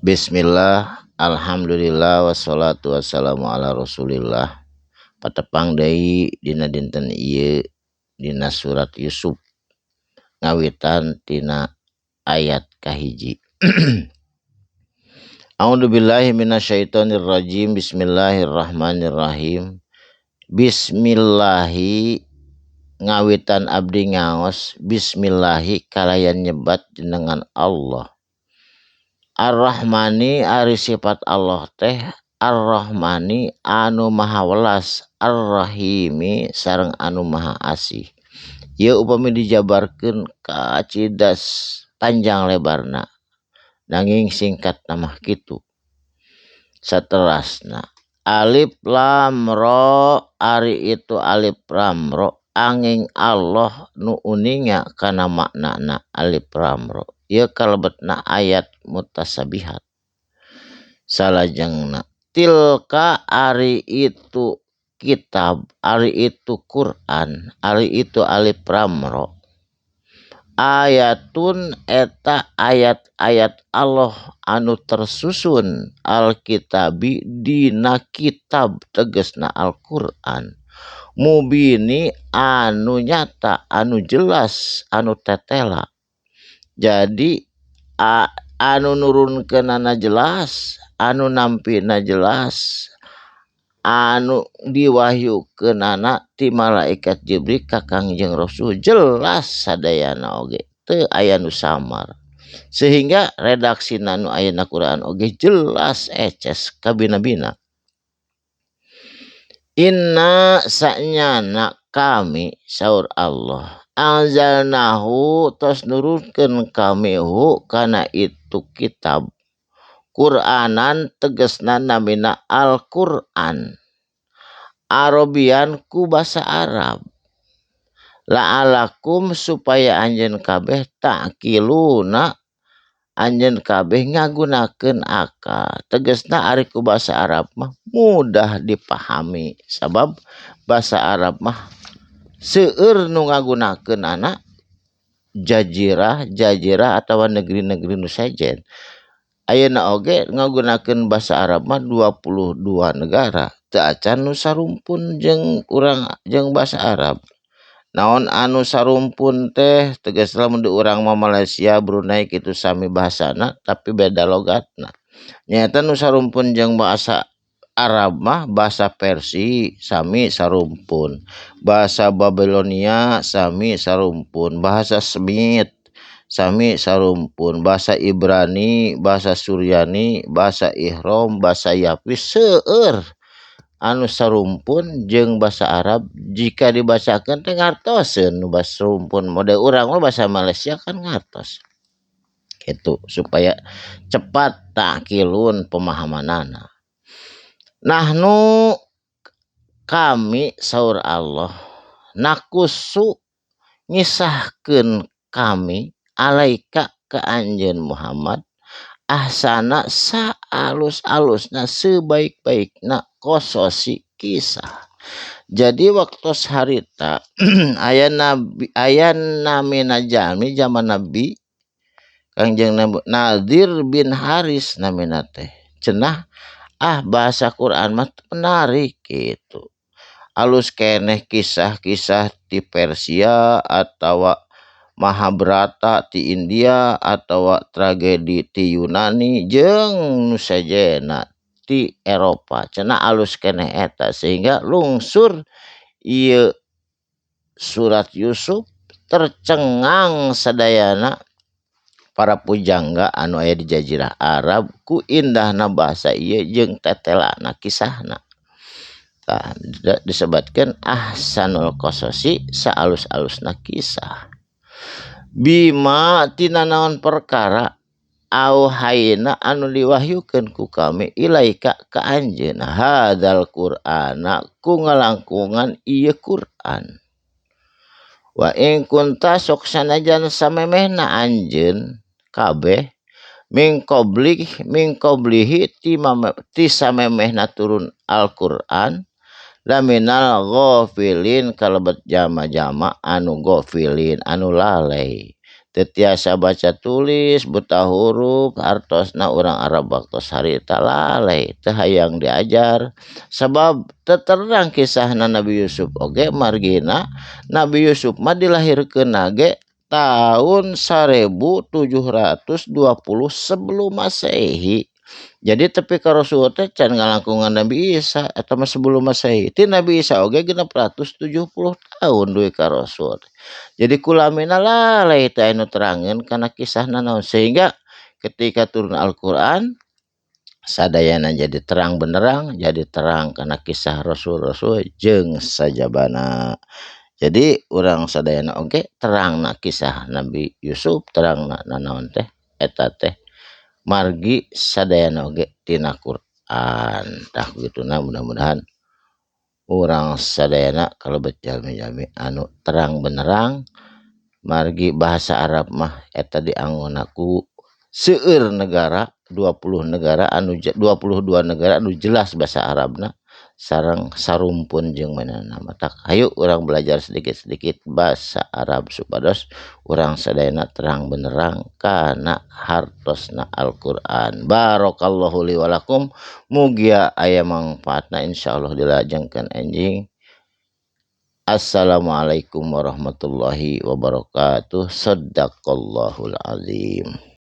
Bismillah, alhamdulillah, wassalatu wassalamu ala rasulillah. Patepang deui dina dinten ieu dina surat Yusuf ngawitan tina ayat kahiji. A'udzubillahi minasyaitonir rajim. Bismillahirrahmanirrahim. Bismillahi ngawitan abdi ngaos bismillahi kalayan nyebat jenengan Allah. Ar-Rahmani ari sifat Allah teh Ar-Rahmani anu maha welas, Ar-Rahimi sareng anu maha asih. Ieu upami dijabarkeun ka cidas panjang lebarna nanging singkat mah kitu. Saterasna alif lam ra ari itu alif lam ra angin Allah nu uninga kana maknana alif lam ra. Ieu kalebetna ayat mutasabihat. Salajengna tilka ari itu kitab, ari itu Quran, ari itu alif lam ra. Ayatun eta ayat-ayat Allah anu tersusun Alkitabi dina kitab tegesna Al-Quran. Mubini anu nyata, anu jelas, anu tetela. Jadi anu nurunkeunana jelas, anu nampina jelas, anu diwahyukeunana ti malaikat Jibril ka Kangjeng Rasul jelas sadayana oge teu aya nu samar. Sehingga redaksina nu aya na Quran oge jelas eces kabina-bina. Inna sa'nyana kami saur Allah anzalnahu tos nurunkeun kami hu kana itu kitab Qur'anan tegesna namina Al-Qur'an Arabian ku basa Arab la'alakum supaya anjeun kabeh ta'qiluna anjeun kabeh ngagunakeun akal. Tegesna ari ku basa Arab mah mudah dipahami sabab basa Arab mah seueur nu ngagunakeunana jazirah atawa negeri-negeri nu sejen. Ayeuna oge ngagunakeun basa Arab mah 22 negara teu acan nu sarumpun jeung urang jeung basa Arab. Naon anu sarumpun teh tegas lamun di urang mah Malaysia, Brunei kitu sami bahasana tapi beda logatna. Nyaeta nu sarumpun jeung bahasa Arab mah bahasa Persia sami sarumpun. Bahasa Babilonia sami sarumpun, bahasa Semit sami sarumpun, bahasa Ibrani, bahasa Suryani, bahasa Ihrom, bahasa Yapis seueur anu sarumpun jeung bahasa Arab jika dibacakeun teh ngartoseun nu basa sarumpun mode urang mah bahasa Malaysia kan ngartos. Gitu supaya cepat ta'qilun pemahamanana. Nahnu kami saur Allah nakusu ngisahkeun kami alaika ka anjeun Muhammad ahsana saalus-alusna sebaik-baikna kososi kisah. Jadi waktu harita aya namina jalmi zaman Nabi Kangjeng Nadir bin Haris namina teh cenah bahasa Quran mah menarik gitu. Alus keneh kisah-kisah di Persia atawa Mahabharata ti India atawa tragedi ti Yunani jeung nu sajena ti Eropa cenah alus keneh eta sehingga lungsur ieu surat Yusuf tercengang sadayana para pujangga anu aya di jazirah Arab ku indahna bahasa ieu jeung tetelana kisahna. Tah disebutkeun ahsanul qasasi saalus-alusna kisah. Bima tina naon perkara auhayna anu diwahyukeun ku kami ilaika ka anjeun hadzal qur'ana ku ngalangkungan ieu Qur'an. Wa in kunta sok sanajan samemehna anjeun kabeh mingkoblihi ti samemehna turun Al-Qur'an laminal ghafilin kalebet jama-jama anu ghafilin anu lalai teu tiasa baca tulis buta huruf hartosna urang Arab waktos harita lalai teu hayang diajar sabab teu terang kisahna Nabi Yusuf oge margina Nabi Yusuf mah dilahirkeunna ge tahun 1720 sebelum Masehi. Jadi tepi ka Rasul teh can ngalangkungan Nabi Isa eta mah sebelum Masehi. Ti Nabi Isa oge 670 tahun duwe ka Rasul. Jadi kulamina lalai teh anu terangeun kana kisahna naon sehingga ketika turun Al-Qur'an sadayana jadi terang benerang jadi terang kana kisah Rasul-rasul jeung sajabana. Jadi urang sadayana oge terangna kisah Nabi Yusuf terangna nanaon teh eta teh margi sadayana oge tina Quran. Tah kituna mudah-mudahan urang sadayana kalebet jalmi-jalmi anu terang benerang margi bahasa Arab mah eta dianggona ku seueur negara 20 negara anu 22 negara anu jelas bahasa Arabna sareng sarumpun jeung manehna matak hayu urang belajar sedikit-sedikit bahasa Arab supados urang sadayana terang benerang kana hartosna Al-Qur'an. Barakallahu li wa lakum mugi aya mangfaatna insyaallah dilajengkeun enjing. Assalamualaikum warahmatullahi wabarakatuh. Shadaqallahul azim.